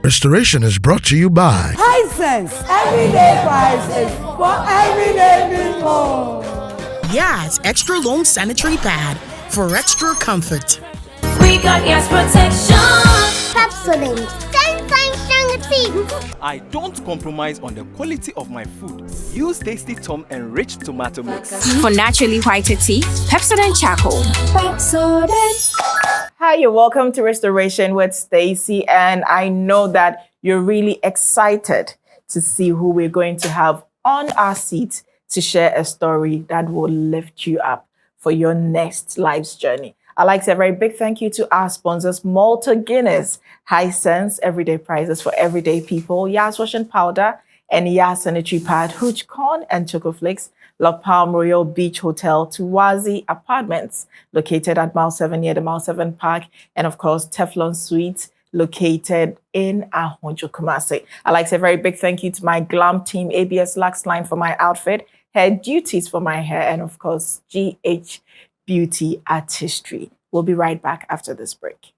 Restoration is brought to you by Hisense, everyday prices for everyday people. Yes, extra long sanitary pad for extra comfort. We got yes protection. Pepsodent, 10 times stronger teeth. I don't compromise on the quality of my food. Use Tasty Tom enriched tomato mix. For naturally whiter teeth, Pepsodent Charcoal. Pepsodent. Hi, you're welcome to Restoration with Stacy, and I know that you're really excited to see who we're going to have on our seat to share a story that will lift you up for your next life's journey. I'd like to say a very big thank you to our sponsors, Malta Guinness, Hisense, everyday prices for everyday people, Yas Washing Powder, and Yas Sanitary Pad, Hooch Corn and Choco Flakes, La Palm Royal Beach Hotel, Tuwazi Apartments, located at Mile 7 near the Mile 7 Park, and of course, Teflon Suites, located in Ahonjo, Kumasi. I'd like to say a very big thank you to my glam team, ABS Lux Line for my outfit, Hair Duties for my hair, and of course, GH Beauty Artistry. We'll be right back after this break.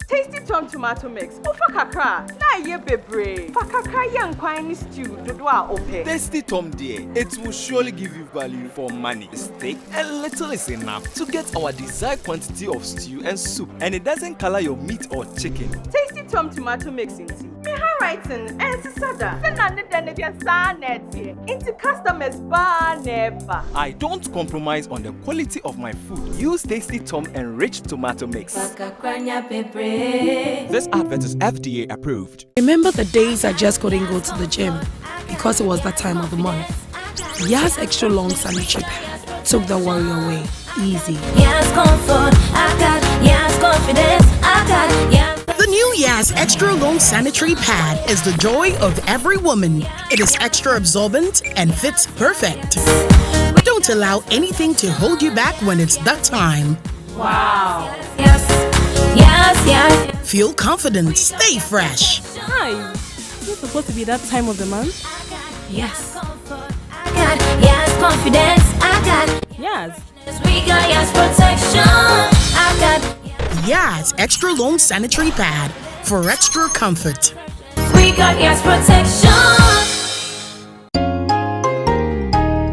Tasty Tom tomato mix. Ofa kakra. Na ye bebre. Fa kakra yan kwan stew dodo a ope. Tasty Tom dear, it will surely give you value for money. Steak and little is enough to get our desired quantity of stew and soup, and it doesn't color your meat or chicken. Tasty Tom tomato mix in tea. Me handwriting and sisada. Sena ne dene dia sa net into customers bar never. I don't compromise on the quality of my food. Use Tasty Tom enriched tomato mix. This advert is FDA approved. Remember the days I just couldn't go to the gym because it was that time of the month? Yas extra long sanitary pad took the worry away. Easy. Yes, comfort. I got yes, confidence. I got yes. The new Yas Extra Long Sanitary Pad is the joy of every woman. It is extra absorbent and fits perfect. Don't allow anything to hold you back when it's that time. Wow. Yes. Yes, yes. Feel confident, stay fresh. Hi. Is it supposed to be that time of the month? Yes. I got yes, confidence. I got Yes. we got yes, protection. I got Yas Extra Long Sanitary Pad for extra comfort. we got yes, protection.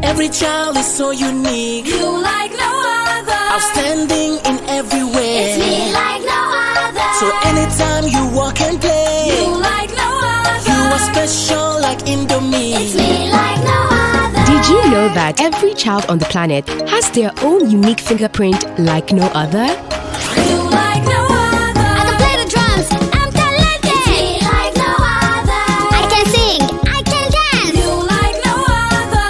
Every child is so unique. You like no other. Outstanding in every way. It's me like no other. So anytime you walk and play, You like no other. you are special like Indomie. It's me like no other. Did you know that every child on the planet has their own unique fingerprint like no other? You like no other. I can play the drums. I'm talented. It's me like no other. I can sing, I can dance. You like no other.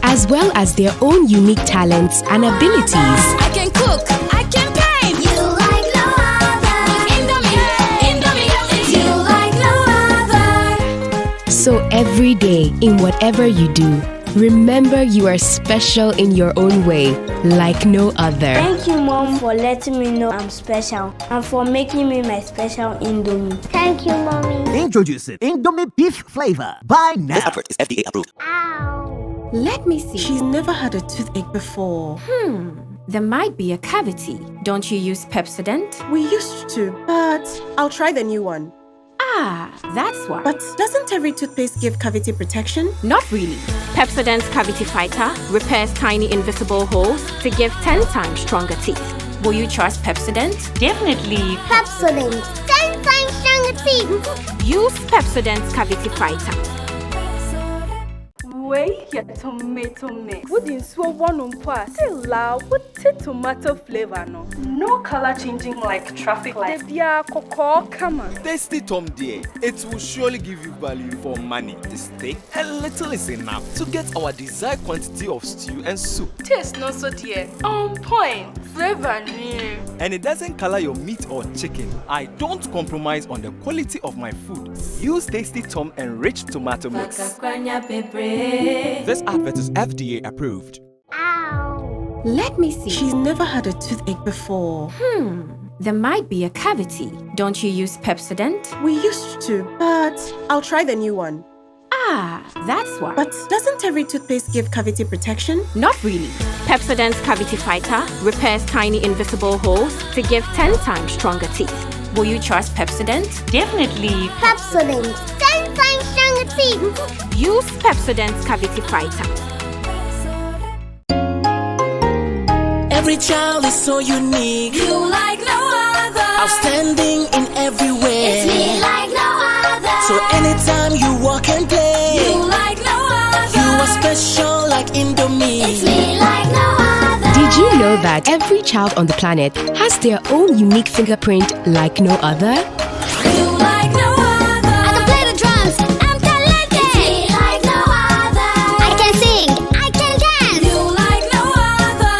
As well as their own unique talents and abilities. I can cook. I can paint. You like no other. Indomie. It's you like no other. So every day, in whatever you do, remember you are special in your own way, like no other. Thank you, Mom, for letting me know I'm special and for making me my special Indomie. Thank you, Mommy. Introducing Indomie beef flavor. Buy now. This advert is FDA approved. Ow. Let me see. She's never had a toothache before. There might be a cavity. Don't you use Pepsodent? We used to, but I'll try the new one. Ah, that's why. But doesn't every toothpaste give cavity protection? Not really. Pepsodent's Cavity Fighter repairs tiny invisible holes to give 10 times stronger teeth. Will you trust Pepsodent? Definitely. Pepsodent. 10 times stronger teeth. Use Pepsodent's Cavity Fighter. Wait, your tomato mix. Wouldn't so one on pass. Still loud with tomato flavor, no. No color changing like traffic light. They cocoa, come on. Tasty Tom dear, it will surely give you value for money. This steak and little is enough to get our desired quantity of stew and soup. Taste no so dear. On point. Flavor near. And it doesn't color your meat or chicken. I don't compromise on the quality of my food. Use Tasty Tom enriched tomato mix. This advert is FDA approved. Ow. Let me see. She's never had a toothache before. There might be a cavity. Don't you use Pepsodent? We used to, but I'll try the new one. Ah, that's why. But doesn't every toothpaste give cavity protection? Not really. Pepsodent's Cavity Fighter repairs tiny invisible holes to give 10 times stronger teeth. Will you trust Pepsodent? Definitely. Pepsodent. 10 times stronger teeth. Use Pepsodent's Cavity Fighter. Every child is so unique. You like no other. Outstanding in every way. It's me like no other. So anytime you walk and play, You like no other. you are special like Indomie. It's me like no other. Did you know that every child on the planet has their own unique fingerprint like no other? You like no other. I can play the drums. I'm talented. It's me like no other. I can sing. I can dance. You like no other.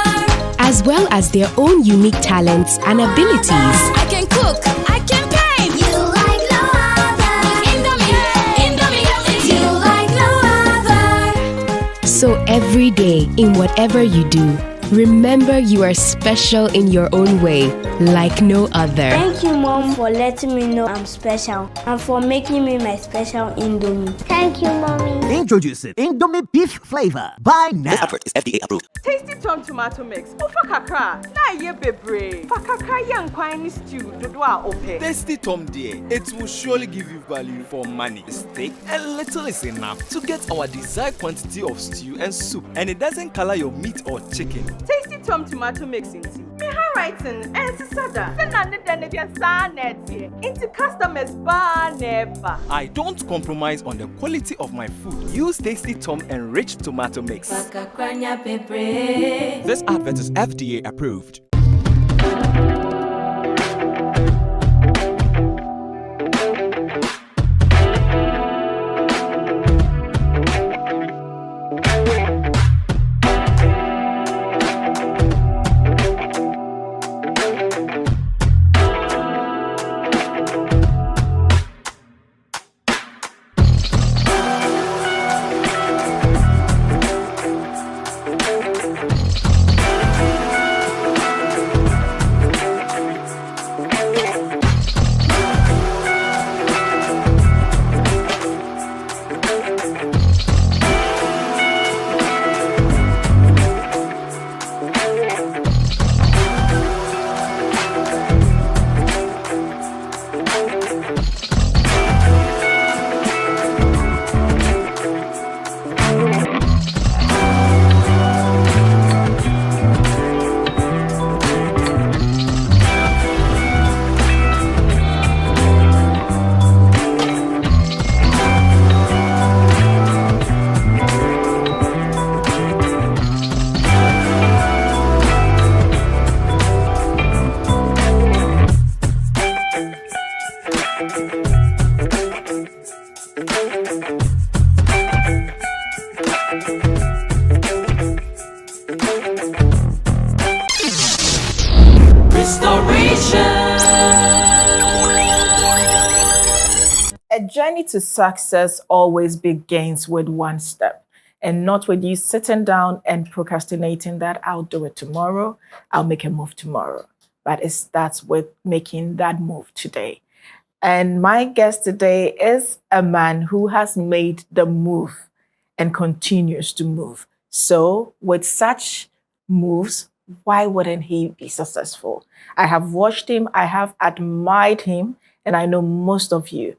As well as their own unique talents and abilities. I can cook. I can paint. You like no other. Indomie. It's you like no other. So every day, in whatever you do, remember you are special in your own way, like no other. Thank you, Mom, for letting me know I'm special and for making me my special Indomie. Thank you, Mommy. Introducing Indomie beef flavor. Buy now. This advert is FDA approved. Tasty Tom tomato mix. Ufa kakra. Na ye bebre. Fa kakra yang kwani stew. Dodwa ope. Tasty Tom dear, it will surely give you value for money. The steak and little is enough to get our desired quantity of stew and soup. And it doesn't color your meat or chicken. Tasty Tom tomato mix into. Me handwriting and sada. Senande dene dia sanete. Into customers bar never. I don't compromise on the quality of my food. Use Tasty Tom enriched tomato mix. This advert is FDA approved. A journey to success always begins with one step, and not with you sitting down and procrastinating that I'll do it tomorrow, I'll make a move tomorrow. But it starts with making that move today. And my guest today is a man who has made the move and continues to move. So with such moves, why wouldn't he be successful? I have watched him, I have admired him, and I know most of you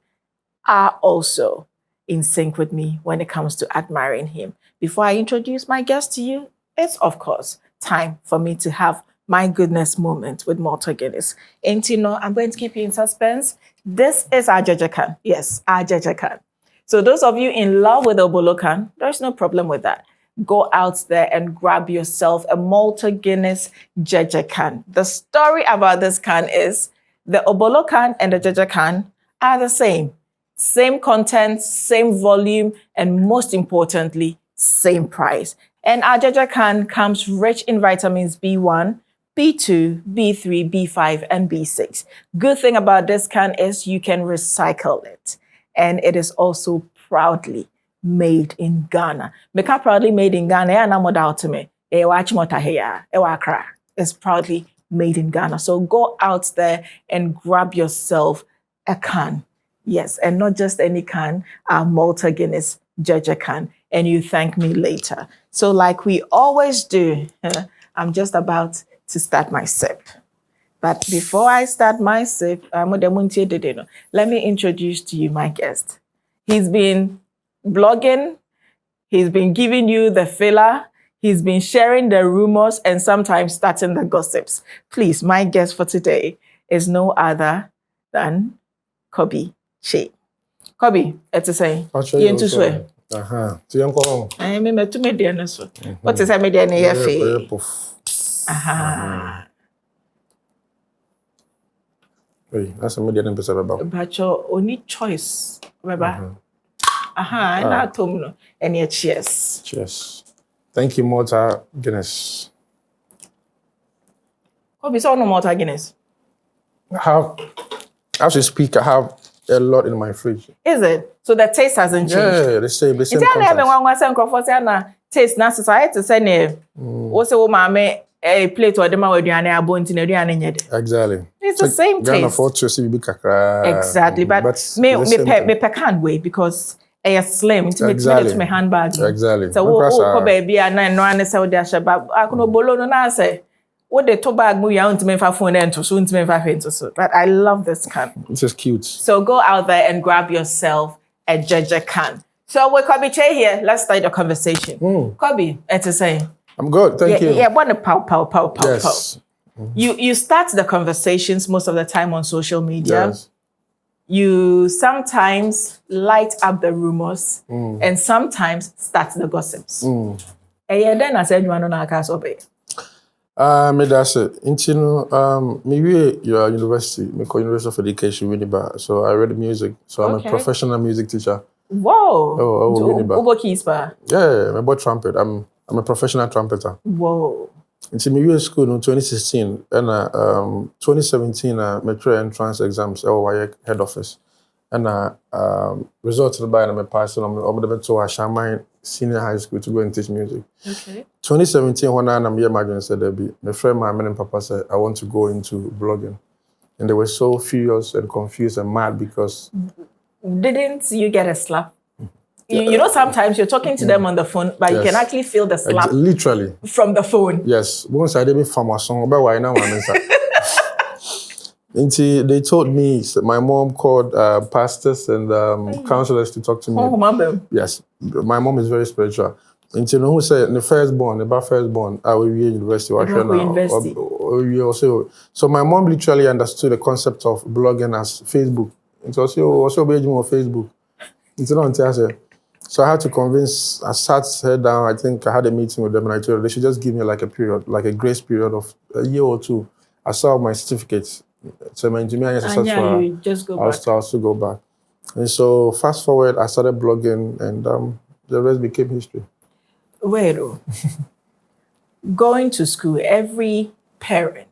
are also in sync with me when it comes to admiring him. Before I introduce my guest to you, it's of course time for me to have my goodness moment with Malta Guinness. And you know, I'm going to keep you in suspense. This is our Jejekan. Yes, our Jejekan. So those of you in love with Obolokan, there's no problem with that. Go out there and grab yourself a Malta Guinness Jejekan. The story about this can is the Obolokan and the Jejekan are the same. Same content, same volume, and most importantly, same price. And our Jejekan comes rich in vitamins B1, B2, B3, B5, and B6. Good thing about this can is you can recycle it. And it is also proudly made in Ghana. Make proudly made in Ghana, and I'm out to me. It's proudly made in Ghana. So go out there and grab yourself a can. Yes, and not just any can, our Malta Guinness Jejekan. And you thank me later. So like we always do, I'm just about to start my sip. But before I start my sip, let me introduce to you my guest. He's been blogging, he's been giving you the filler, he's been sharing the rumors and sometimes starting the gossips. Please, my guest for today is no other than Kobby Kyei. Kobby, it's a say. You into swear. What is a media near fee? That's a media episode about. But your only choice, remember? And I told you, and your cheers. Cheers. Thank you, Malta Guinness. Kobby, so no Malta Guinness. As we speak, I have a lot in my fridge. Is it? So the taste hasn't changed? Yeah, the same It's taste na society to say ne. What's a woman a plate or the man with exactly. It's the same taste. Exactly, but me can't wait because a slim to my handbag. Exactly. So baby and no one is out there, but I can bolo no na say. What the top bag move out to me for phone and to soon to me for but I love this can. It's just cute. So go out there and grab yourself a Jejekan. So with Kobby Kyei here, let's start the conversation. Kobby, it's a say. I'm good, thank you. Yeah, want to pow. Yes. You start the conversations most of the time on social media. Yes. You sometimes light up the rumors and sometimes start the gossips. And then I said, you want to know how to that's it. Maybe you are university, University of Education, Winneba. So I read music. So I'm a professional music teacher. Whoa. Yeah, I bought trumpet. I'm a professional trumpeter. Whoa. Into my school in 2016 and 2017 metro entrance exams at head office. And results by my pastor I'm to Shaman Senior High School to go and teach music. Okay. 2017 when I'm here my said my friend my and papa said I want to go into blogging. And they were so furious and confused and mad because didn't you get a slap? You know, sometimes you're talking to them on the phone, but you can actually feel the slap. Literally. From the phone. Yes. Once I did from a song, but why now? They told me, my mom called pastors and counselors to talk to me. Oh, mom. Yes. My mom is very spiritual. And you know who said the firstborn, I will be in university. So my mom literally understood the concept of blogging as Facebook. It's also based on Facebook. It's not so I had to convince, I sat her down, I think I had a meeting with them and I told her they should just give me like a period, like a grace period of a year or two. I saw my certificates. So my engineer is successful. You just go back. I'll still go back. And so fast forward, I started blogging and the rest became history. Wait, going to school, every parent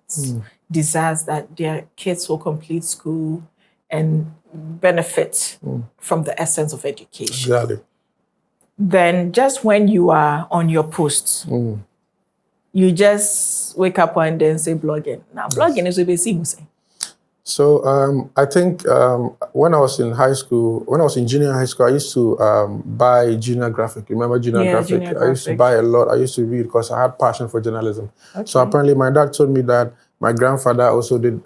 desires that their kids will complete school and benefit from the essence of education. Exactly. Then just when you are on your post, you just wake up one day and say blogging. Now, blogging is what we see. So I think when I was in high school, when I was in junior high school, I used to buy Junior Graphic. Remember Junior Graphic? Junior Graphic? I used to buy a lot. I used to read because I had passion for journalism. Okay. So apparently my dad told me that My grandfather also did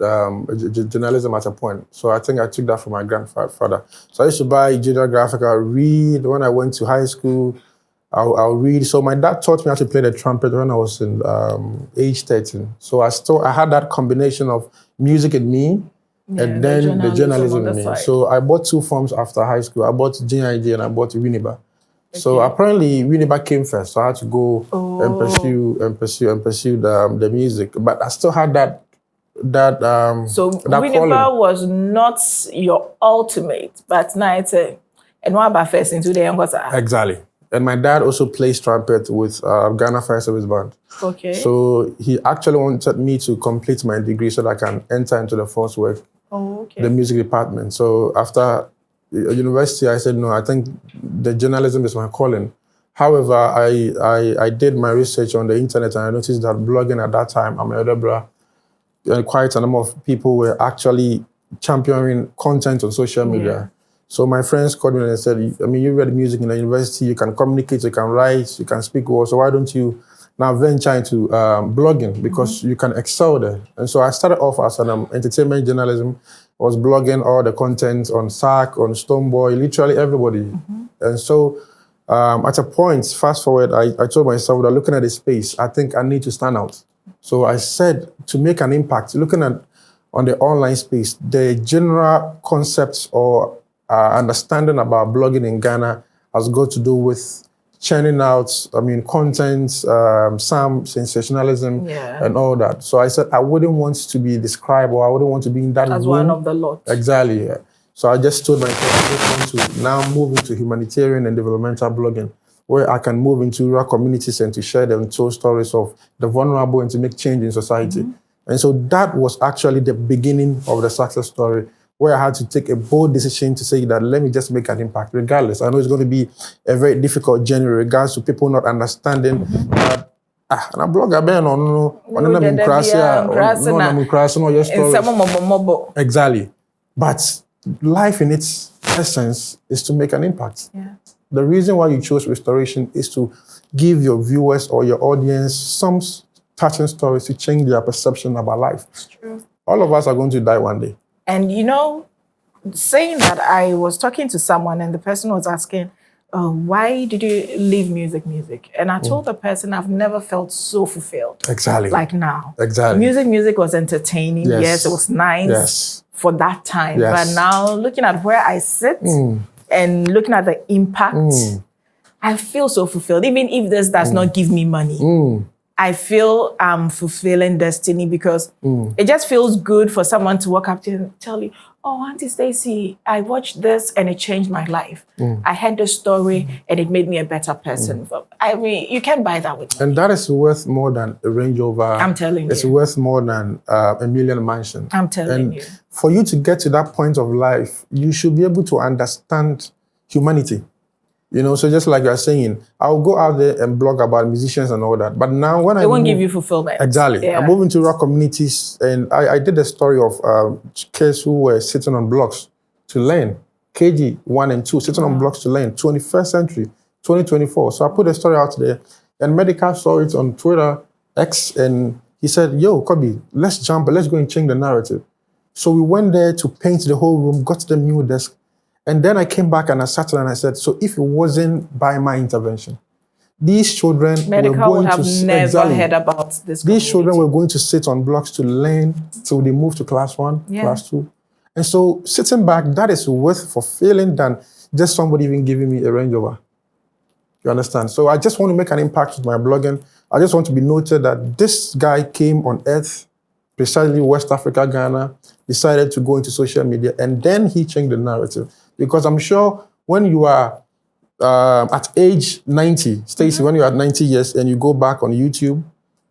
journalism at a point. So I think I took that from my grandfather. So I used to buy Junior Graphic, I'll read. When I went to high school, I'll read. So my dad taught me how to play the trumpet when I was in age 13. So I had that combination of music in me and then the journalism in me. So I bought 2 forms after high school. I bought JIJ and I bought Uniba. So apparently Uniba came first, so I had to go and pursue the music. But I still had that So Uniba was not your ultimate, but now it's and what about first into the younger side? Exactly. And my dad also plays trumpet with Ghana Fire Service Band. Okay. So he actually wanted me to complete my degree so that I can enter into the first work, the music department. So after university, I said, no, I think the journalism is my calling. However, I did my research on the internet and I noticed that blogging at that time, quite a number of people were actually championing content on social media. So my friends called me and said, I mean, you read music in the university, you can communicate, you can write, you can speak well, so why don't you now venture into blogging because you can excel there. And so I started off as an entertainment journalism. I was blogging all the content on SAC, on Stoneboy, literally everybody. And so at a point, fast forward, I told myself that looking at the space, I think I need to stand out. So I said to make an impact, looking at on the online space, the general concepts or understanding about blogging in Ghana has got to do with churning out, content, some sensationalism and all that. So I said I wouldn't want to be described or I wouldn't want to be in that as room. one of the lot. Exactly, yeah. So I just told myself I just want to now move into humanitarian and developmental blogging, where I can move into rural communities and to share the untold stories of the vulnerable and to make change in society. And so that was actually the beginning of the success story, where I had to take a bold decision to say that let me just make an impact regardless. I know it's going to be a very difficult journey in regards to people not understanding that and a blogger exactly. But life in its essence is to make an impact. The reason why you chose restoration is to give your viewers or your audience some touching stories to change their perception about life. It's true. All of us are going to die one day. And saying that, I was talking to someone and the person was asking, why did you leave music? And I told the person I've never felt so fulfilled. Exactly. Like now. Exactly. Music was entertaining. Yes, it was nice for that time. But now looking at where I sit and looking at the impact, I feel so fulfilled. Even if this does not give me money. I feel I'm fulfilling destiny because it just feels good for someone to walk up to you and tell you, oh, Auntie Stacy, I watched this and it changed my life. I heard the story and it made me a better person. I mean, you can't buy that with money. And that is worth more than a Range Rover. I'm telling you. It's worth more than a million mansion. I'm telling you. For you to get to that point of life, you should be able to understand humanity. So just like you're saying, I'll go out there and blog about musicians and all that. But now when it won't give you fulfillment. Exactly. I move into rural communities and I did a story of kids who were sitting on blocks to learn. KG 1 and 2, sitting on blocks to learn. 21st century, 2024. So I put a story out there and Medical saw it on Twitter, X, and he said, yo, Kobby, let's go and change the narrative. So we went there to paint the whole room, got the new desk. And then I came back and I sat and I said, so if it wasn't by my intervention, these children were going to never heard about this. These children were going to sit on blocks to learn till they move to class 1, class 2. And so sitting back, that is worth fulfilling than just somebody even giving me a Range Rover. You understand? So I just want to make an impact with my blogging. I just want to be noted that this guy came on earth, precisely West Africa, Ghana, decided to go into social media, and then he changed the narrative. Because I'm sure when you are at age 90, Stacey, when you're at 90 years and you go back on YouTube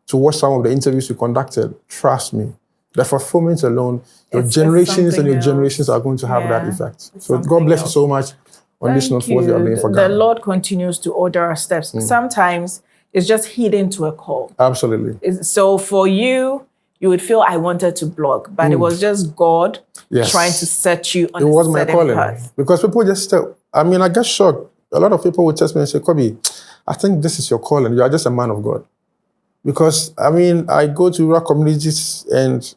to watch some of the interviews you conducted, trust me, the fulfillment alone, your generations and your generations are going to have that effect. So God bless you so much on this note for what you are doing for Ghana. The Lord continues to order our steps. Sometimes it's just hidden to a call. Absolutely. So for you, you would feel I wanted to blog, but it was just God trying to set you on a certain path. Because people just I get shocked. A lot of people would test me and say, Kobby, I think this is your calling. You are just a man of God. Because, I mean, I go to rural communities and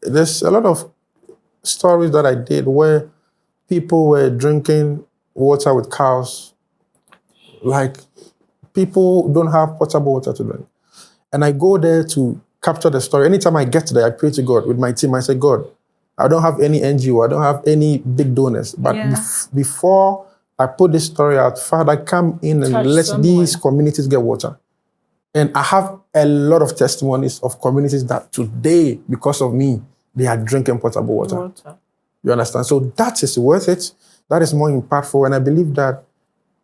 there's a lot of stories that I did where people were drinking water with cows. Like, people don't have potable water to drink. And I go there to capture the story. Anytime I get there, I pray to God with my team. I say, God, I don't have any NGO. I don't have any big donors. But before I put this story out, Father, come in and let these communities get water. And I have a lot of testimonies of communities that today, because of me, they are drinking potable water. You understand? So that is worth it. That is more impactful. And I believe that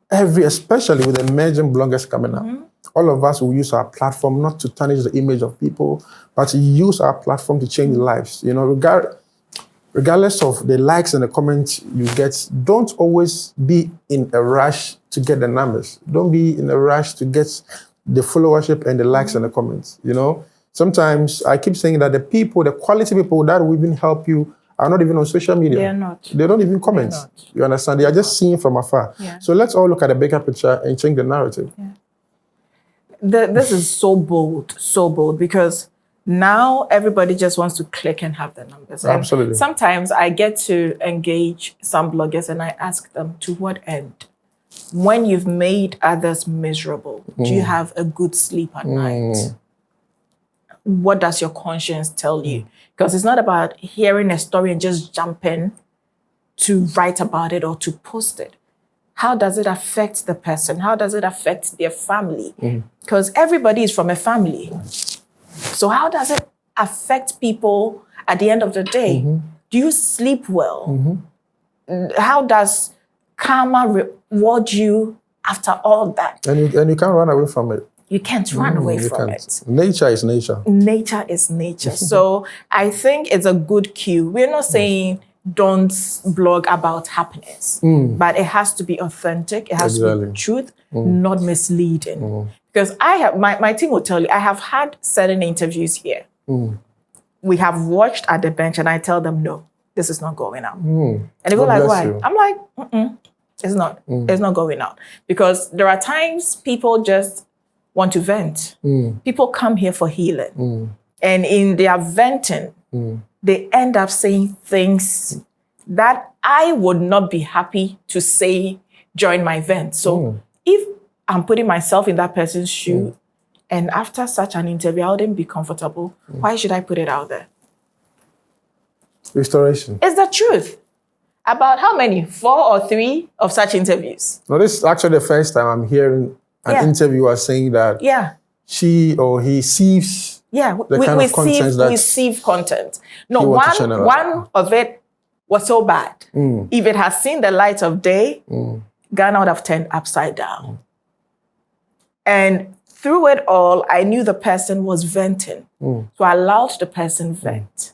especially with emerging bloggers coming up, all of us will use our platform not to tarnish the image of people, but to use our platform to change lives. You know, regardless of the likes and the comments you get, don't always be in a rush to get the numbers. Don't be in a rush to get the followership and the likes and the comments. You know, sometimes I keep saying that the quality people that will even help you are not even on social media. They're not. They don't even comment. You understand? They are just seeing from afar. Yeah. So let's all look at the bigger picture and change the narrative. Yeah. This is so bold, because now everybody just wants to click and have the numbers. And absolutely. Sometimes I get to engage some bloggers and I ask them, to what end? When you've made others miserable, do you have a good sleep at night? What does your conscience tell you? Because it's not about hearing a story and just jumping to write about it or to post it. How does it affect the person? How does it affect their family? Because everybody is from a family. So how does it affect people at the end of the day? Do you sleep well? How does karma reward you after all that? And you can't run away from it. You can't run away from it. Nature is nature. Nature is nature. So I think it's a good cue. We're not saying don't blog about happiness, but it has to be authentic. It has to be truth, not misleading. Because I have, my team will tell you, I have had certain interviews here. We have watched at the bench and I tell them, no, this is not going out. And they go like, why? I'm like, it's not. It's not going out. Because there are times people just want to vent. People come here for healing. And in their venting, they end up saying things that I would not be happy to say during my vent. So if I'm putting myself in that person's shoe, and after such an interview, I wouldn't be comfortable, why should I put it out there? Restoration. It's the truth. About how many? 4 or 3 of such interviews? No, this is actually the first time I'm hearing an interviewer saying that she or he sees receive content. No, one of it was so bad. If it has seen the light of day, Ghana would have turned upside down. And through it all, I knew the person was venting. So I allowed the person vent.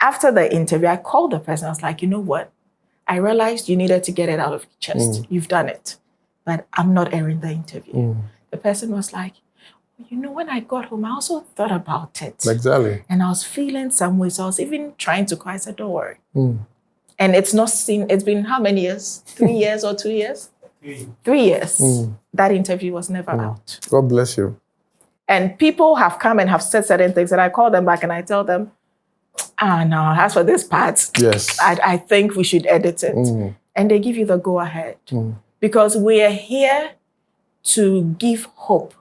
After the interview, I called the person. I was like, you know what? I realized you needed to get it out of your chest. You've done it. But I'm not airing the interview. The person was like, you know, when I got home, I also thought about it. Exactly. And I was feeling some way. So I was even trying to cry. I said, don't worry. And it's not seen, it's been how many years? 3 years or 2 years? 3 years. That interview was never out. God bless you. And people have come and have said certain things, and I call them back and I tell them, no, as for this part, I think we should edit it. And they give you the go ahead. Because we are here to give hope,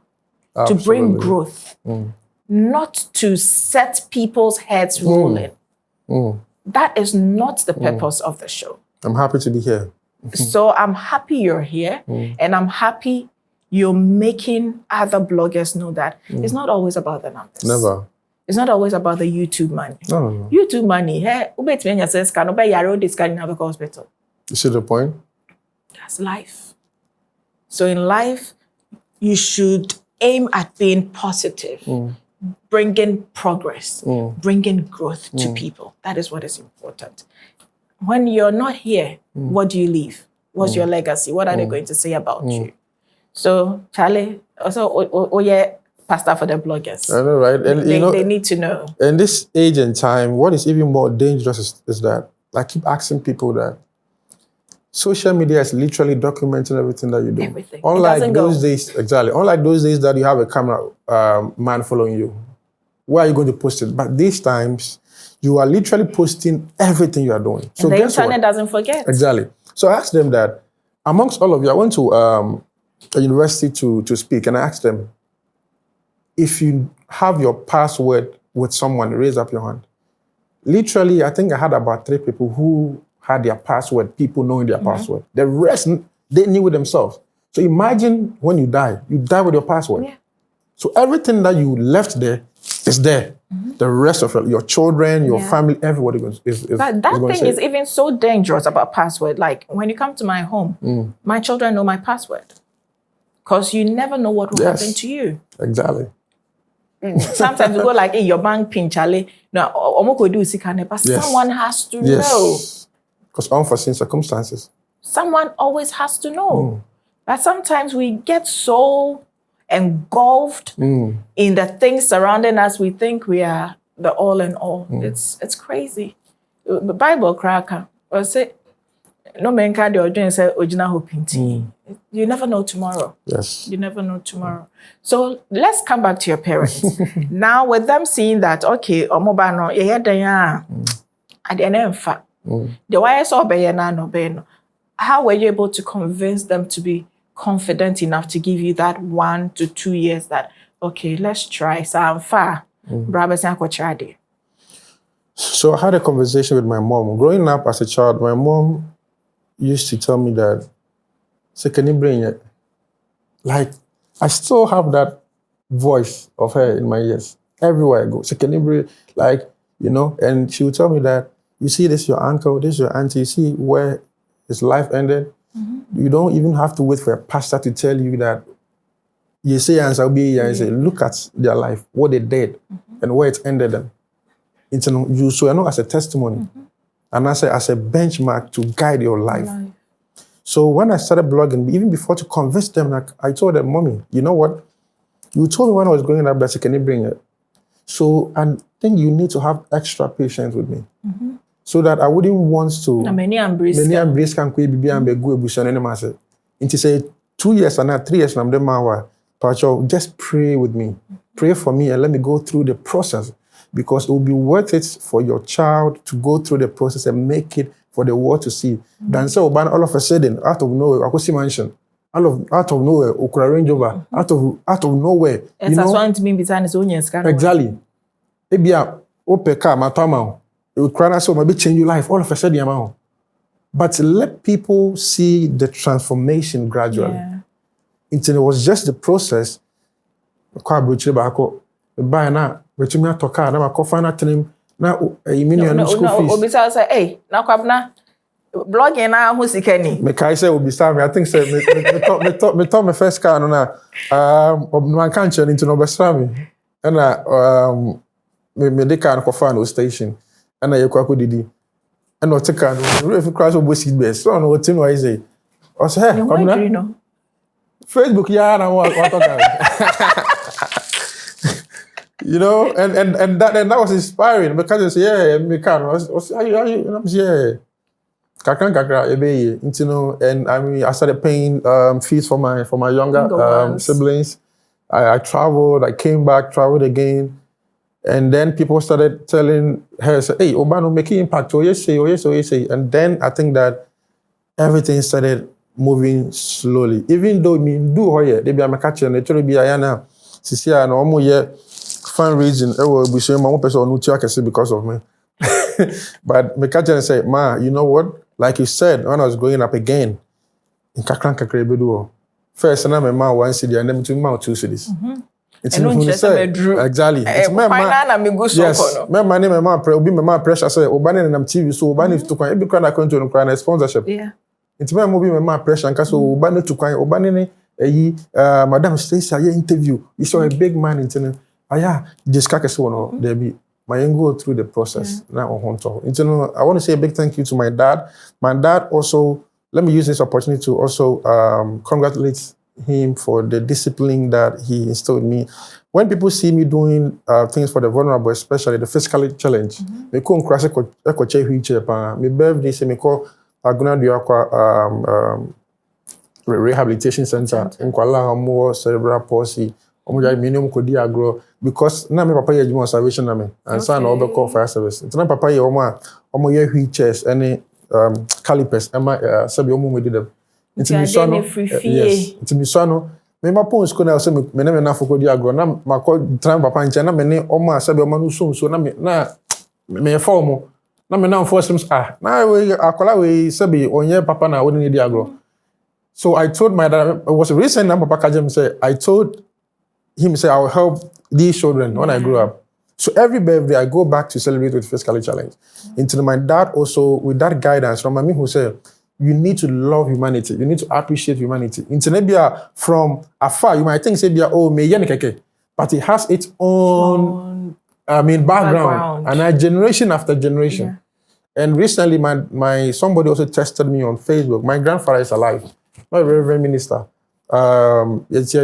to bring growth, not to set people's heads rolling. That is not the purpose of the show. I'm happy to be here. So I'm happy you're here, and I'm happy you're making other bloggers know that it's not always about the numbers. Never. It's not always about the YouTube money. No. YouTube money, hey, you see the point? That's life. So in life, you should aim at being positive, bringing progress, bringing growth to people. That is what is important. When you're not here, what do you leave? What's your legacy? What are they going to say about you? So, Charlie, also, pastor for the bloggers. I know, right? And they need to know. In this age and time, what is even more dangerous is that I keep asking people that Social media is literally documenting everything that you do. Everything. Unlike those days, exactly. Unlike those days that you have a camera man following you. Where are you going to post it? But these times, you are literally posting everything you are doing. So the internet doesn't forget. Exactly. So I asked them that, amongst all of you, I went to a university to speak, and I asked them, if you have your password with someone, raise up your hand. Literally, I think I had about 3 people who had their password, people knowing their password. The rest, they knew it themselves. So imagine when you die with your password. Yeah. So everything that you left there is there. The rest of your children, your family, everybody is But that thing is even so dangerous about password. Like when you come to my home, my children know my password. Because you never know what will happen to you. Exactly. Sometimes you go like, hey, your bank pin, Charlie. No, but someone has to know. Because unforeseen circumstances. Someone always has to know. But sometimes we get so engulfed in the things surrounding us, we think we are the all in all. It's crazy. The Bible cracker or say no man can do or say original hoping. You never know tomorrow. Yes. You never know tomorrow. So let's come back to your parents. Now with them seeing that, okay, omobano at the end of fact. The why saw no. How were you able to convince them to be confident enough to give you that 1 to 2 years that, okay, let's try. So I'm far. So I had a conversation with my mom. Growing up as a child, my mom used to tell me that, so can you bring it? Like, I still have that voice of her in my ears. Everywhere I go. So can you bring it? Like, and she would tell me that, you see this your uncle, this your auntie, you see where his life ended? You don't even have to wait for a pastor to tell you that you say and say, look at their life, what they did, and where it ended them. You so as a testimony, and as a benchmark to guide your life. So when I started blogging, even before to convince them, like I told them, Mommy, you know what? You told me when I was growing up that can you bring it? So I think you need to have extra patience with me. So that I wouldn't want to many embrace can be and be good bush and any Into say 2 years and not 3 years and I'm the man just pray with me. Pray for me and let me go through the process. Because it will be worth it for your child to go through the process and make it for the world to see. Then so all of a sudden, out of nowhere, I could see mansion. Out of nowhere, Okra Range Rover, out of nowhere. It's as one to me beside his own years. Exactly. Ebia ope car matama. It would cry so maybe change your life all of a sudden. But let people see the transformation gradually. Until it was just the process. Buy now, but you me to car, now I find out him now. You mean your school fees? Obisa say, hey, now kwabna blogging now who's the Kenny? Me kai say obisa me. I think say me thought my first car no na no can't turn into no bestra me. And me de car no find no station. And I kwa didi. And no take car no if crash obo seat best. So no what thing why say? I say, hey, come na. Facebook yeah na what talk. And that was inspiring because you say, me can. And I'm yeah. And I mean, I started paying fees for my younger siblings. I traveled, I came back, traveled again. And then people started telling her, say, hey, Obano, make impact. Oh, yes, say. And then I think that everything started moving slowly. Even though me do hoye, they be a catcher and they told me Ayana, Sisia and almost fundraising, we say my one person on because of me. But me catch and say, Ma, you know what? Like you said, when I was growing up again, in Kakranka Krebeduo, first and my ma 1 city and then between my 2 cities. It's exactly. It's my yes. My name, my ma will be my pressure. Say, Obani and I'm TV, so Obani to every kind of country and sponsorship. Yeah. It's my movie, my pressure, and so Obani to Obani, Madam Stacy, interview. You saw a big man in just one there be my go through the process now on Honto. I want to say a big thank you to my dad. My dad also, let me use this opportunity to also congratulate him for the discipline that he instilled in me. When people see me doing things for the vulnerable, especially the physically challenged, me call crash my birthday, say me call Aguna Diakwa Rehabilitation Center in Kuala Lumpur, cerebral palsy. Minimum could agro because na me papa ye juma observation na me and son na call fire service. It's na papa ye omo ye wheelchairs any calipers ema sabi omo we them. It's me so no. Yes. It's me so no. Me ma pon school na say me na foko di agro na ma call tran papa nche na me ne omo sabi omo no so na me form na me na force na we akola we sabi onye papa na we ni di agro. So I told my dad, it was recent na papa kajem say I told him say I will help these children when I grew up. So every birthday I go back to celebrate with Physically Challenged. Until my dad also with that guidance from me who said you need to love humanity, you need to appreciate humanity. Intinebia from afar you might think say oh me keke, but it has its own background and generation after generation. Yeah. And recently my somebody also tested me on Facebook. My grandfather is alive, my Reverend Minister. It's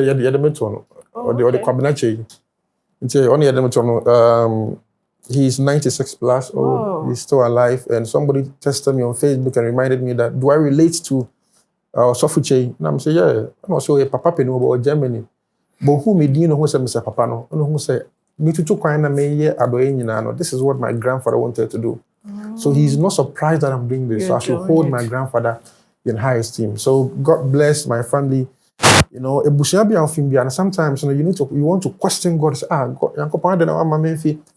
or the Kwabinache. He's 96 plus old. He's still alive. And somebody tested me on Facebook and reminded me that do I relate to Sofuche? And I'm saying, yeah. I'm not sure Papa Peno about Germany. But who me do you know who said Mr. Papa no? Who said me to this is what my grandfather wanted to do. So he's not surprised that I'm doing this. So I should hold my grandfather in high esteem. So God bless my family. You know, and sometimes you know you want to question God. Say, God, Papa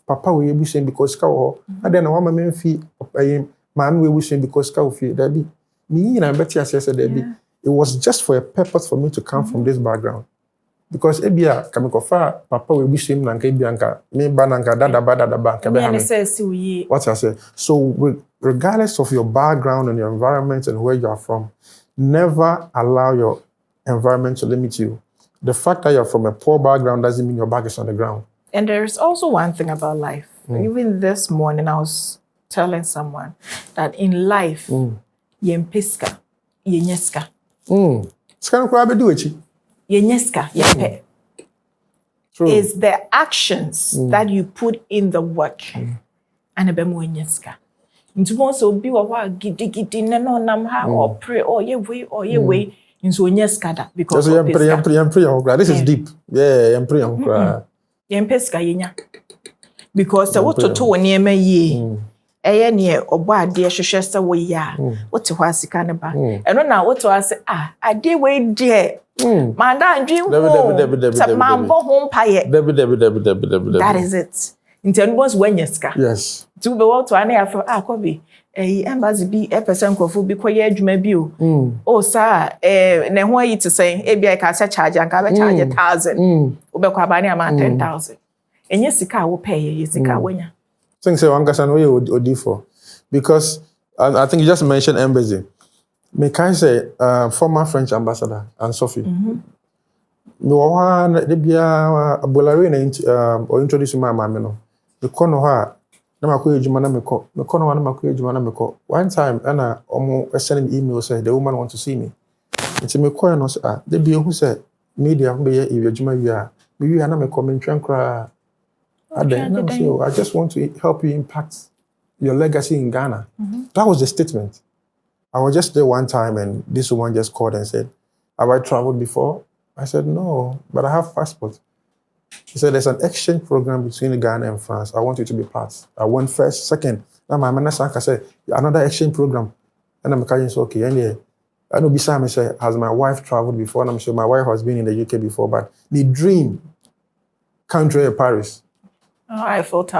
Papa we ebushing because cow. And then our menfi man we ebushing because cow fee. There be me and I bet you I said there be. It was just for a purpose for me to come from this background. Because ebia kamikofa Papa we ebushing nanka ebianka me bananka dada. What I say. So regardless of your background and your environment and where you are from, never allow your environment to limit you. The fact that you're from a poor background doesn't mean your back is on the ground. And there's also one thing about life. Even this morning, I was telling someone that in life, yempiska, yenyeska. Yenyeska, is the actions that you put in the work. And ebemu yenyeska. Into so be wa gidi no nam ha or pray or ye way. Inso nyeskada because of this is deep. Yeah, yempeska yenya. Because the what to niema ye. Eye ne obo ade hwehwe se wo ya. What to asika ne ba. Eno na what to ase ade we de. Manda ndwi ho. Se mambo ho mpaye. That is it. Intend was wenyeska. Yes. To be what to ane afro Kobby. Embassy be a person kofu be koye adwuma bi o. Oh sir, ne ho yi to say e bia ka se charge an ka be charge 1,000. Wo be kwa ba ne ama 10,000. Enye sika wo pay ye sika wanya. Think say one person no you odi for because I think you just mentioned embassy. Me can say former French ambassador and Sophie. Me wa de bia abolare na or introduce my mama no. Me kono ha na makoye ejuma na meko no na makoye ejuma na meko one time ana omo send me email say the woman want to see me nti me call no say de bi ehu say media ho be ye ejuma wi a me wi na meko me ntwen kra so I just want to help you impact your legacy in Ghana. That was the statement. I was just there one time and this woman just called and said, have I traveled before? I said no, but I have passport. He said, there's an exchange program between Ghana and France. I want you to be part. I went first, second. Now my manager said, another exchange program. And I'm saying, okay, and I know beside me say, has my wife traveled before? And I'm sure my wife has been in the UK before, but the dream country is Paris. Oh, I thought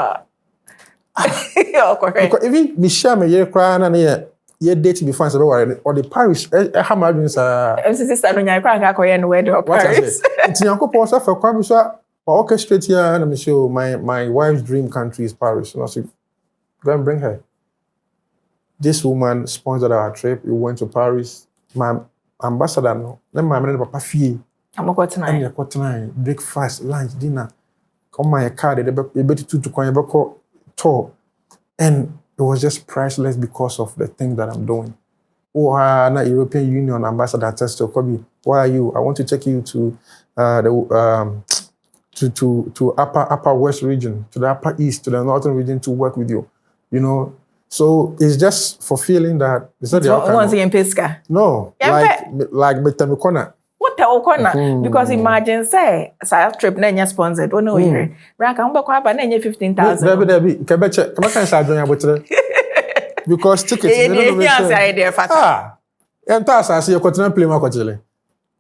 correct. Because even Michelle me ye cry na ye date before and say or the Paris how much means sister no nya cry ka no wedding or Paris. It's Yankopon so for kwam so orchestrate here and I'm sure my wife's dream country is Paris. And I said, go and bring her. This woman sponsored our trip. We went to Paris. My ambassador no. Then my man papa fee. I'm got tonight. Breakfast, lunch, dinner. Come my car, they better to go tour. And it was just priceless because of the thing that I'm doing. Oh, na European Union ambassador tested Kobby. Why are you? I want to take you to to upper west region, to the upper east, to the northern region to work with you. You know, So it's just fulfilling that. Is that the Once in Pesca? No, like Metamikona. What the Okona? Because imagine say, a trip nanya sponsored. Oh no, here. Rank I'm back nanya 15,000. Debbie, Quebec, come on, start doing about because tickets. And that's I see your continent play more cotile.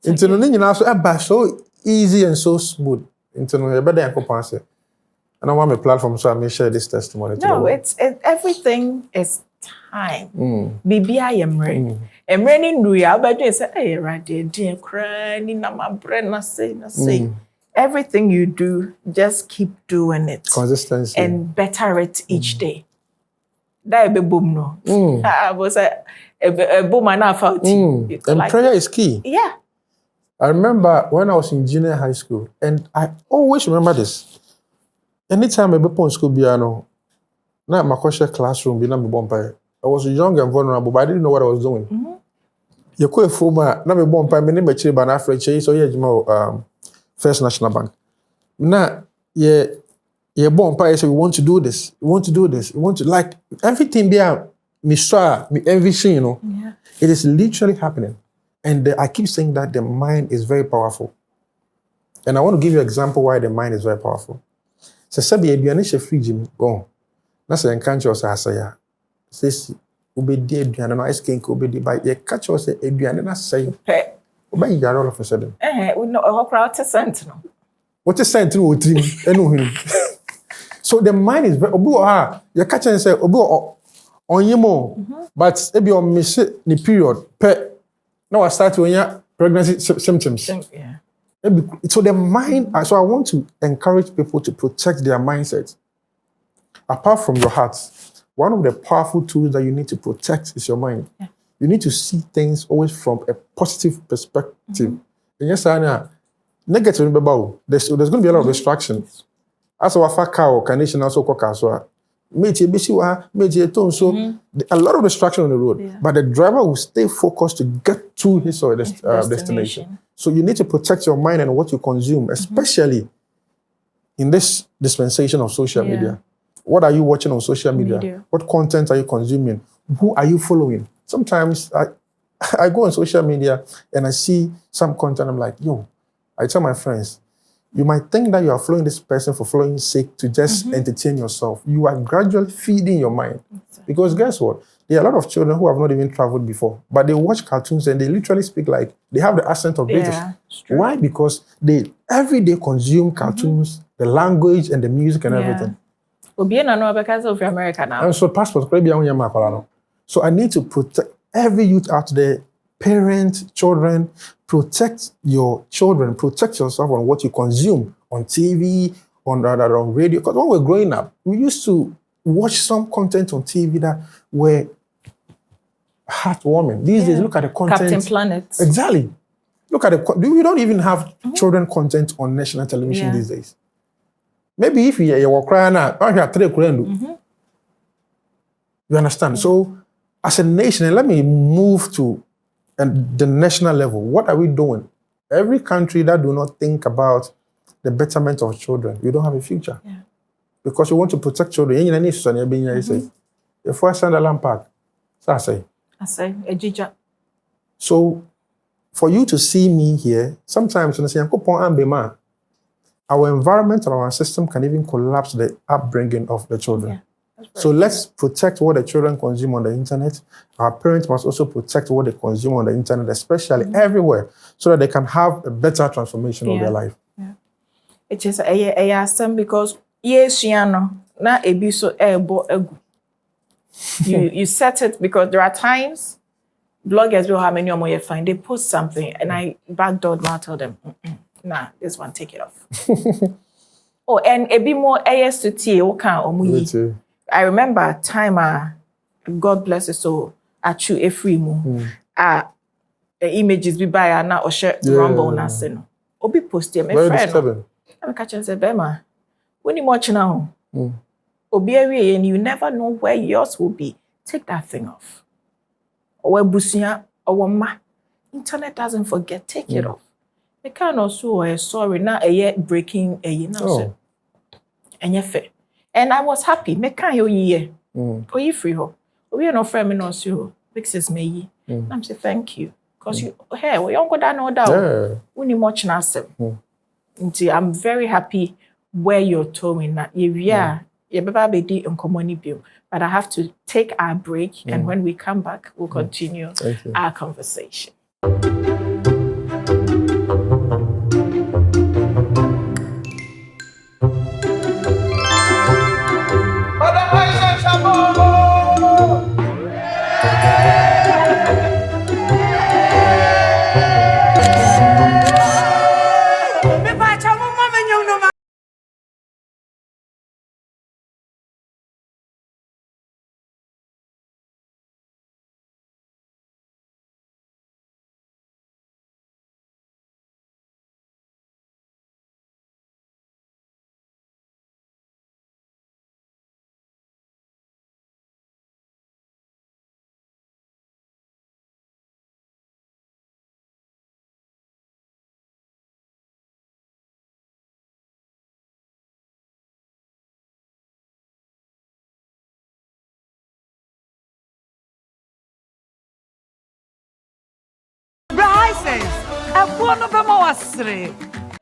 Internal so easy and so smooth. Internal better than compensate. And I want my platform so I may share this testimony. No, it's everything is time. Bibi I am ready. I'm ready to do but you say, hey, right dear, crying, my brain, I say. Everything you do, just keep doing it. Consistency. And better it each day. That be boom no. I was a boom and I felt and prayer is key. Yeah. I remember when I was in junior high school, and I always remember this. Anytime I be in school, piano, na my classroom, I was young and vulnerable, but I didn't know what I was doing. You go a former, na me born by me name chiri ban Africa, so yeah, First National Bank. Na yeah, born by say we want to do this, we want to like everything be me everything, you know. Yeah. It is literally happening, and I keep saying that the mind is very powerful, and I want to give you an example why the mind is very powerful. Se sabi aduane hye fridge mu bon na se enka nche osasa says obedi aduane no ice cream obedi by ye catch us aduane na say obey you all of a sudden we know a crowd to cent no what is cent no trim enu him. So the mind is very obu you catch and say obu onyemo but ebi o miss the period pe now I start when ya pregnancy symptoms. Yeah. So the mind, so I want to encourage people to protect their mindset. Apart from your heart, one of the powerful tools that you need to protect is your mind. Yeah. You need to see things always from a positive perspective. And yes, I negative, there's going to be a lot of distractions. As a cow, carnation also so a lot of distraction on the road, but the driver will stay focused to get to his or her destination. So you need to protect your mind and what you consume, especially in this dispensation of social media. What are you watching on social media? What content are you consuming? Who are you following? Sometimes I go on social media and I see some content, I'm like, yo, I tell my friends, you might think that you are following this person for following sake to just entertain yourself. You are gradually feeding your mind. Because guess what? There are a lot of children who have not even traveled before, but they watch cartoons and they literally speak like they have the accent of British. Why? Because they every day consume cartoons, the language and the music and everything. Because of America now. And so passport, so I need to protect every youth out there, parents, children, protect your children, protect yourself on what you consume on TV, on radio. Because when we're growing up, we used to watch some content on TV that were heartwarming. These days, look at the content. Captain Planet. Exactly. Look at we don't even have children content on national television these days. Maybe if you were crying out, you understand? So, as a nation, and let me move to the national level. What are we doing? Every country that do not think about the betterment of children, you don't have a future. Yeah. Because you want to protect children. The first Sunderland Park. So I say, so, for you to see me here, sometimes our environment and our system can even collapse the upbringing of the children. Yeah. So let's protect what the children consume on the internet. Our parents must also protect what they consume on the internet, especially everywhere, so that they can have a better transformation of their life. Yeah. It is a because yes, na ebiso ebo egu. You set it because there are times bloggers will have many of you find they post something and I backdoored and I tell them, nah, this one take it off. Oh, and a bit more AST okay. I remember a time God bless his soul, at you a free moon. The images be by and now or share rumble na sen. Obi post them a friend. I'm catching say Bema. When you watch now, Obi and you never know where yours will be. Take that thing off. Or busia or ma. Internet doesn't forget, take it off. They can also sorry now a year breaking a year now. And you fair. And I was happy. Me can you year. Oh, you free ho. We no friend me no so fixes me. I'm say thank you. Because you we don't go down no doubt. We need much nasem. I'm very happy where you're towing that. Yeah, but I have to take our break, and when we come back, we'll continue our conversation.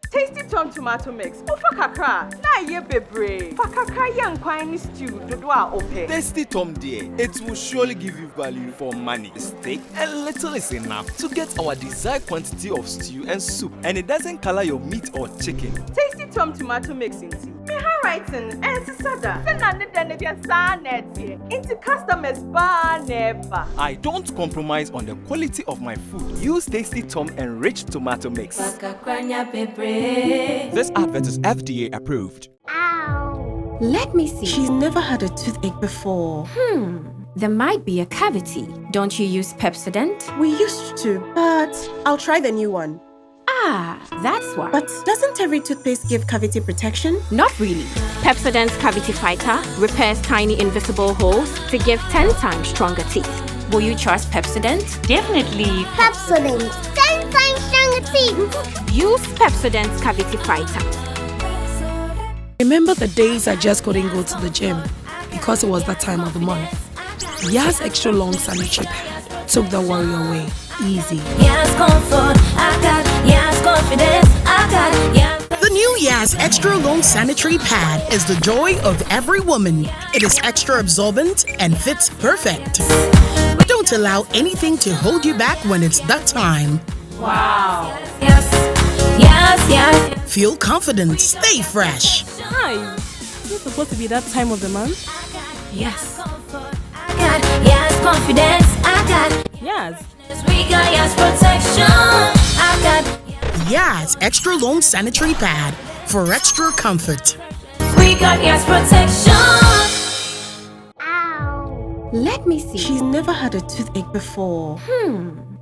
Tasty Tom tomato mix. Ofa kakra. Na ye bebre. Fa kakra yan kwan stew dodo a ope. Tasty Tom dear, it will surely give you value for money. Steak and little is enough to get our desired quantity of stew and soup, and it doesn't color your meat or chicken. Tasty Tom tomato mix inti. Me handwriting and sada. Into customers bar never. I don't compromise on the quality of my food. Use Tasty Tom enriched tomato mix. This advert is FDA approved. Let me see. She's never had a toothache before. There might be a cavity. Don't you use Pepsodent? We used to, but I'll try the new one. Ah, that's why. But doesn't every toothpaste give cavity protection? Not really. Pepsodent's Cavity Fighter repairs tiny invisible holes to give 10 times stronger teeth. Will you trust Pepsodent? Definitely. Pepsodent. 10 times stronger teeth. Use Pepsodent's Cavity Fighter. Remember the days I just couldn't go to the gym because it was that time of the month. Yas extra long sanitary pad took the worry away. Easy. Yes, comfort. I got yes, confidence. I got yes. The new Yas Extra Long Sanitary Pad is the joy of every woman. It is extra absorbent and fits perfect. Don't allow anything to hold you back when it's that time. Wow. Yes, yes, yes. Feel confident, stay fresh. Hi. Is it supposed to be that time of the month? Yes. I got yes, confidence. I got yes. We got yes, protection. I got Yas Extra Long Sanitary Pad for extra comfort. we got yes, protection. Let me see. She's never had a toothache before.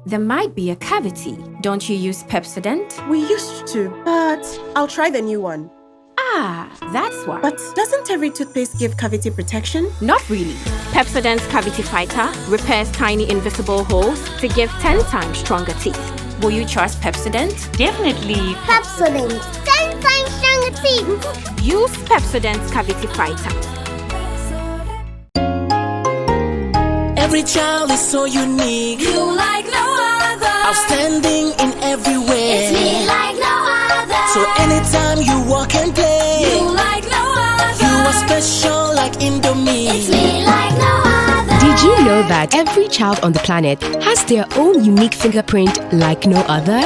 There might be a cavity. Don't you use Pepsodent? We used to, but I'll try the new one. Ah, that's why. But doesn't every toothpaste give cavity protection? Not really. Pepsodent's Cavity Fighter repairs tiny invisible holes to give 10 times stronger teeth. Will you trust Pepsodent? Definitely. Pepsodent. 10 times stronger teeth. Use Pepsodent's Cavity Fighter. Every child is so unique. You like no other. Outstanding in every way. It's me like no other. So anytime you walk and play, You like no other. you are special like Indomie. It's me like no other. Did you know that every child on the planet has their own unique fingerprint like no other?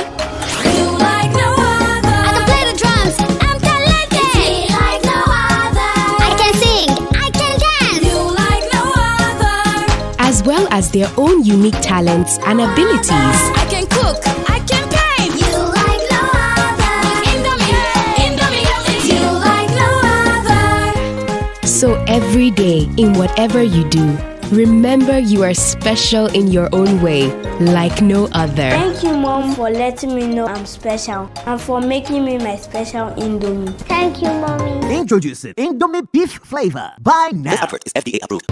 You like no other. I can play the drums. I'm talented. It's me like no other. I can sing. I can dance. You like no other. As well as their own unique talents and abilities. I can cook. I can paint. You like no other. Indomie. It's you like no other. So every day, in whatever you do, remember you are special in your own way, like no other. Thank you, Mom, for letting me know I'm special and for making me my special Indomie. Thank you, Mommy. Introducing Indomie beef flavor. Buy now. This advert is FDA approved.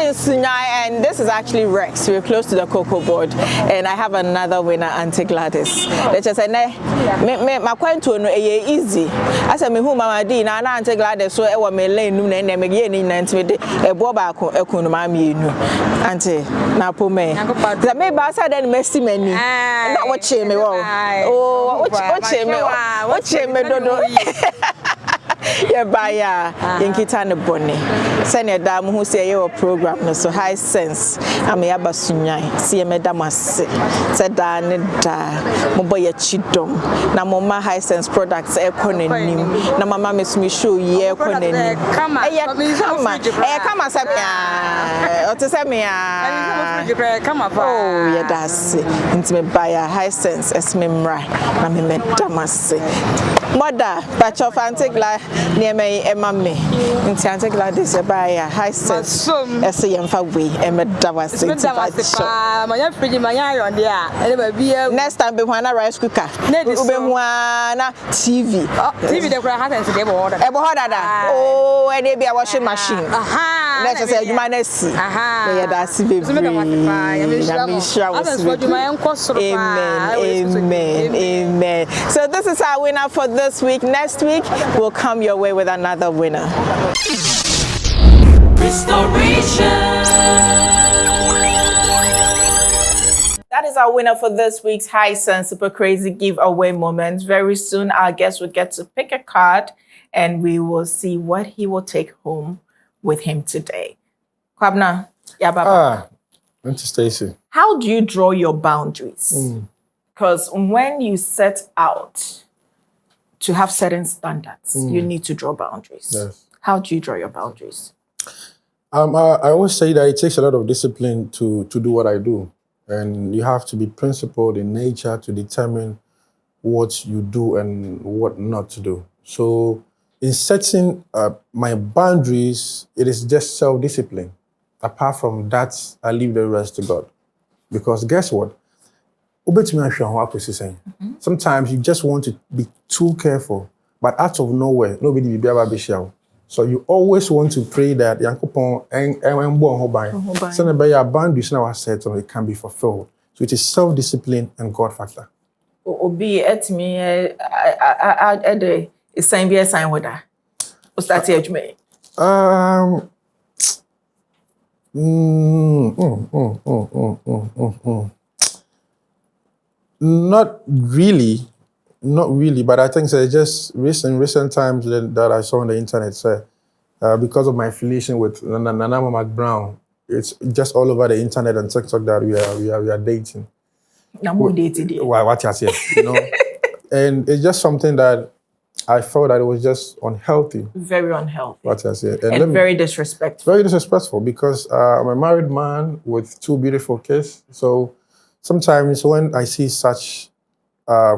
in Sunyai, and this is actually Rex. We're close to the cocoa board, and I have another winner, Auntie Gladys. Let's just say, my point to easy. I said, me who Mama D, na Auntie Gladys, so I want me lane noon and me getting in and with a boba economy. Auntie, now for me. The may pass out and messy menu. Not what me. Oh, what me, Dodo. Yeah, baya in Kitana Bonnie. Send a dam who say your program no so high sense. I'm a basunya, see a medamas said Danida, Moboya Chidom, Namoma high sense products, economy, Namama Miss Michu, ye economy. Come on, or to send me come up. Oh, yeah, that's it. Into me buyer high sense as memra, Namamas. Mother, batch of anti-glad near me, Emma me. In anti-glad is a buyer, high sense, as a young way, Emma Davas. Next time, be one rice cooker. TV. TV, the happens to the oh, and maybe a washing machine. Let's say you might see. That's Amen. Amen. So this is our winner for this week. Next week we'll come your way with another winner. That is our winner for this week's High Sense Super Crazy giveaway moment. Very soon our guest will get to pick a card and we will see what he will take home with him today. Kwabna, yeah, Baba. Auntie Stacy. How do you draw your boundaries? Because when you set out to have certain standards, you need to draw boundaries. Yes. How do you draw your boundaries? I always say that it takes a lot of discipline to do what I do. And you have to be principled in nature to determine what you do and what not to do. So in setting my boundaries, it is just self-discipline. Apart from that, I leave the rest to God. Because guess what? Sometimes you just want to be too careful, but out of nowhere, nobody will be able to be sure. So you always want to pray that your boundaries now are set and it can be fulfilled. So it is self-discipline and God factor. Obi at me, it's sign be a sign with that. What's that age me? Not really, but I think it's just recent times that I saw on the internet, because of my affiliation with Nana Brown, it's just all over the internet and TikTok that we are dating. What you say, you know? And it's just something that I felt that it was just unhealthy. Very unhealthy. What I say. And very disrespectful. Very disrespectful because I'm a married man with 2 beautiful kids. So sometimes when I see such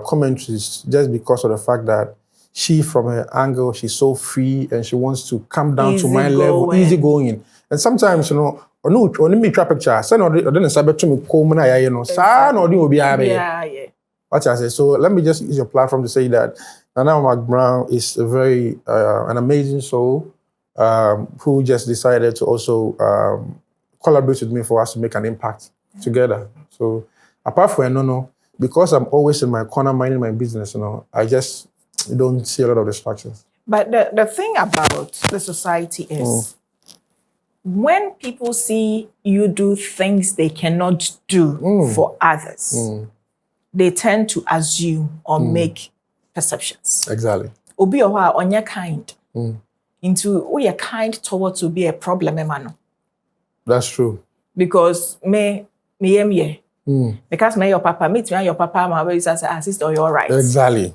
commentaries, just because of the fact that she, from her angle, she's so free and she wants to come down to my level, easy going. And sometimes, you know, only me trap picture, send or then sabbat to me, you know, what I say. So let me just use your platform to say that Nana Brown is a very an amazing soul who just decided to also collaborate with me for us to make an impact together. So apart from because I'm always in my corner minding my business, you know, I just don't see a lot of distractions. But the thing about the society is when people see you do things they cannot do for others, they tend to assume or make perceptions. Exactly. Obi owa on your kind. Into we are kind towards to be a problem, man. That's true. Because me. Because me your papa, meet me your papa, my baby says, sister, you're right. Exactly.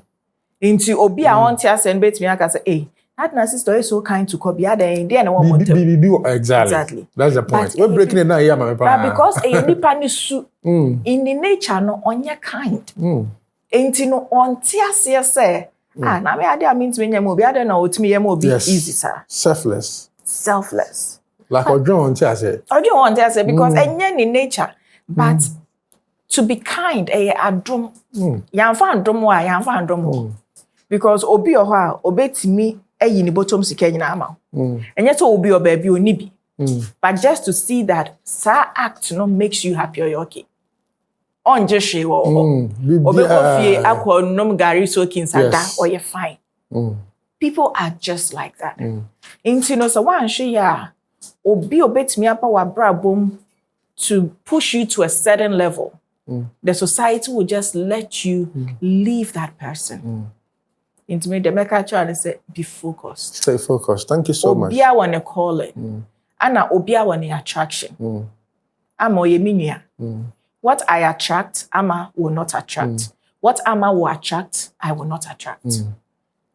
Into Obi I want to send bet me, I can say, hey, that my sister is so kind to Kobby. Exactly. That's the point. We're breaking it down here, my papa. But because a nipa ni su in the nature no on your kind. Ain't no on tia say. Na me ade mean to me obi ade na otimi yem obi easy sir. Selfless. Like Ojo on tia say. Ojo on tia say because enye in nature. But to be kind, adom. Yamfa adom wa, yamfa adom. Because obi oha, obetimi ni bottom sika nyina ama. Enye to obi o baby oni bi. But just to see that act makes you happy or you're okay. On just she or gari soaking sada or you're fine. People are just like that. Into so one she obi obet me up our brabum to push you to a certain level. The society will just let you leave that person. Into me, the make a try and say, be focused. Stay focused. Thank you so much. Obia want a calling. Anna obia want the attraction. Ama yeminia. What I attract, Ama will not attract. What Ama will attract, I will not attract.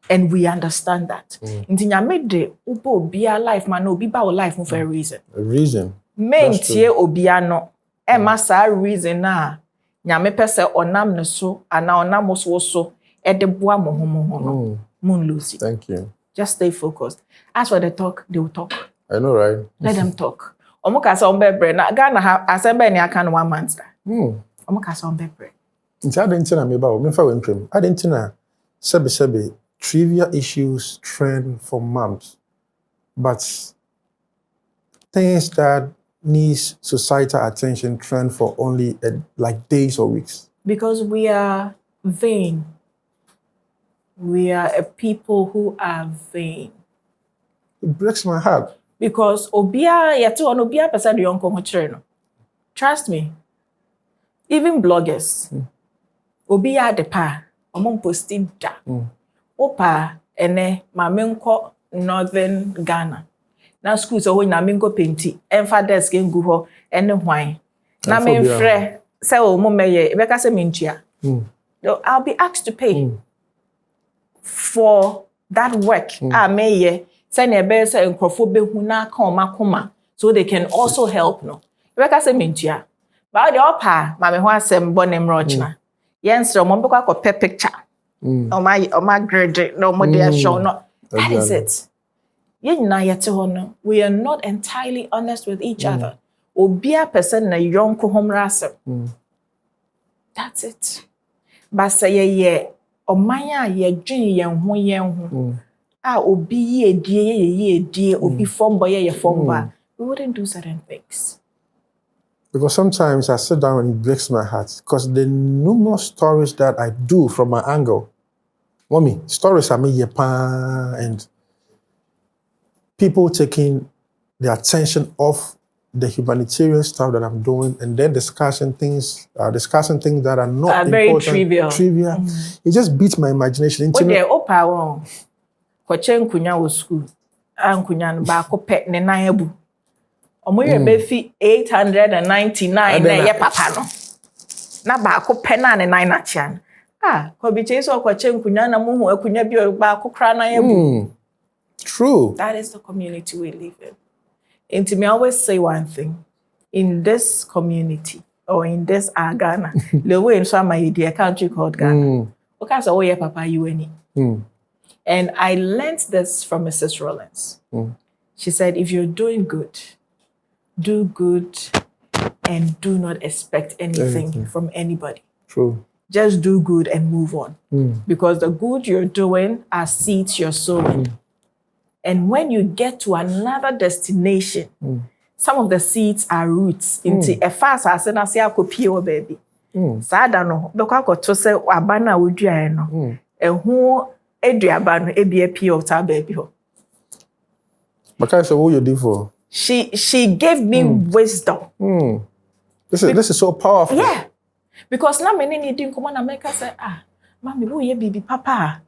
And we understand that. Inti nyame de upo obia life man obi ba life for a reason. A reason. Men tie obia no. Emma sa reason na nyame pese onam ne so ana onam so edeboa mo ho Moon Lucy. Thank you. Just stay focused. As for the talk, they will talk. I know, right? Let them talk. Omo kasa ombebre na Ghana ha asembe ni aka no 1 month. Omo kasa ombebre. Nti adentina me ba o me fa wempem. Adentina sebe trivial issues trend for months. But things that needs societal attention trend for only like days or weeks. Because we are vain. We are a people who are vain. It breaks my heart. Because obia yeto on obia person the uncle no. Trust me. Even bloggers. Obia de pa omon posting da. Opa ene mamenko northern Ghana. Na school so when na menko penti enfa desk ngu ho ene hwan. Na menfrɛ say o mo meye e beka say mentua. I'll be asked to pay for that work. Meye say na be say nkrofo behu na ka omakoma so they can also help no. E beka say mentua. Ba the opa ma me ho asem bonem rochna. Yensro mo beka ko picture. My grade no more there show no. That is it. We are not entirely honest with each other. Obia person na yonko homrasem. That's it. But say ye omanya ye dwen yen ho obi ye die obi fombo ye fomba. We wouldn't do certain things. Because sometimes I sit down and it breaks my heart because the numerous stories that I do from my angle. Mommy, stories are made and people taking the attention off the humanitarian stuff that I'm doing and then discussing things that are not very important, trivial. It just beats my imagination. What the opa won? Kwache nkunya wo school. Nkunya no ba ko pe ne nan abu. Omoye be fi 899 na ye papa no. Na ba ko pe na ne nan na chian. Kobby Kyei so kwache nkunya na mu hu akunya bi ba ko kra nan abu. True. That is the community we live in. And to me, I always say one thing. In this community, or in this Ghana, the way in some a country called Ghana, okay, so yeah, Papa, you any. And I learned this from Mrs. Rollins. She said, if you're doing good, do good and do not expect anything from anybody. True. Just do good and move on. Because the good you're doing are seeds you're sowing. And when you get to another destination, some of the seeds are roots into a fast as an asia copy or baby. Sada no, because to say abana would you know, and who Adriabano, a P of tar baby. But I said, what you do for? She gave me wisdom. This is so powerful. Yeah. Because now many need come on and make us say, mommy, who ye baby papa?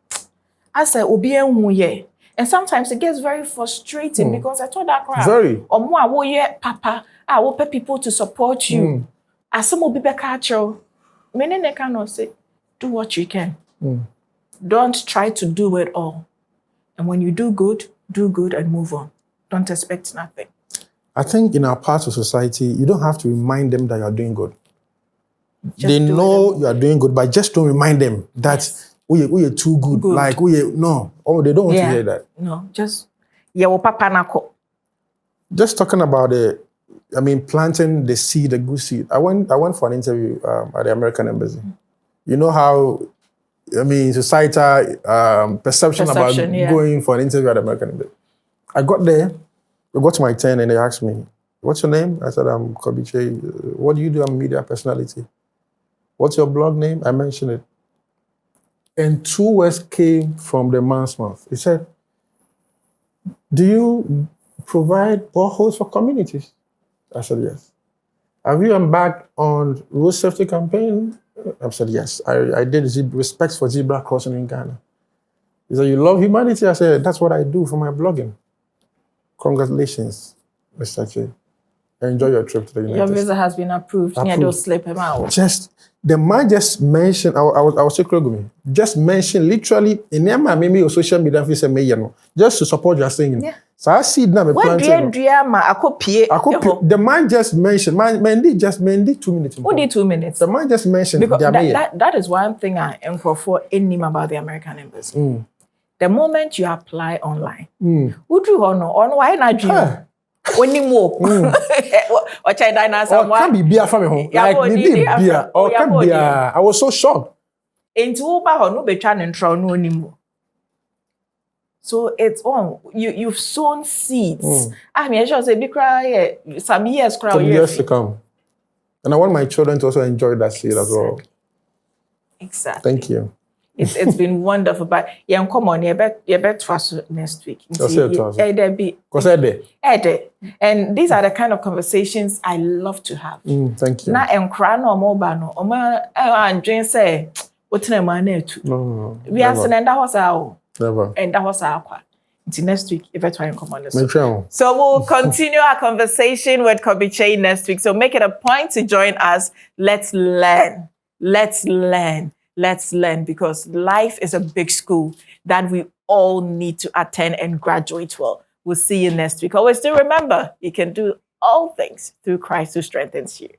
I said, Obi ye. And sometimes it gets very frustrating because I told that crowd, very. Or more, papa, I will pay people to support you. As some will be back at you. Many they cannot say, do what you can. Don't try to do it all. And when you do good and move on. Don't expect nothing. I think in our part of society, you don't have to remind them that you are doing good. They know you are doing good, but just don't remind them that we are too good. Like no. Oh, they don't want to hear that. No, just papa nako. Just talking about planting the seed, the good seed. I went for an interview at the American Embassy. You know how, societal perception about going for an interview at the American Embassy. I got there. it got to my turn and they asked me, what's your name? I said, I'm Kobby Kyei. What do you do? I'm a media personality. What's your blog name? I mentioned it. And 2 words came from the man's mouth. He said, do you provide boreholes for communities? I said, yes. Have you embarked on road safety campaign? I said, yes. I did respect for zebra crossing in Ghana. He said, you love humanity? I said, that's what I do for my blogging. Congratulations, Mr. Kyei. Enjoy your trip to the United States. Your visa has been approved. Yeah, don't slip him out. The man just mentioned, I was saying, just mentioned literally in maybe your social media, just to support your singing. Yeah. So I see now. The man just mentioned, man did 2 minutes. Who did 2 minutes? The man just mentioned. Because that is one thing I am for any about the American embassy. The moment you apply online, who do you know? On why not you? When you move, or China, someone can be beer for me home. Like me beer, or can be. I was so shocked. Into Uber, no be trying to no anymore. So it's on. You've sown seeds. I mean, I just say, be cry some years, cry years to come. And I want my children to also enjoy that seed as well. Exactly. Thank you. It's been wonderful, but yeah, come on, you bet for us next week. And these are the kind of conversations I love to have. Thank you. Now, and cry no more, and Jane say, "What's the man to?" No. We are saying that was our never, and that was our. Until next week, if I try and come on this. So we'll continue our conversation with Kobby Kyei next week. So make it a point to join us. Let's learn. Let's learn. Let's learn, because life is a big school that we all need to attend and graduate well. We'll see you next week. Always do remember, you can do all things through Christ who strengthens you.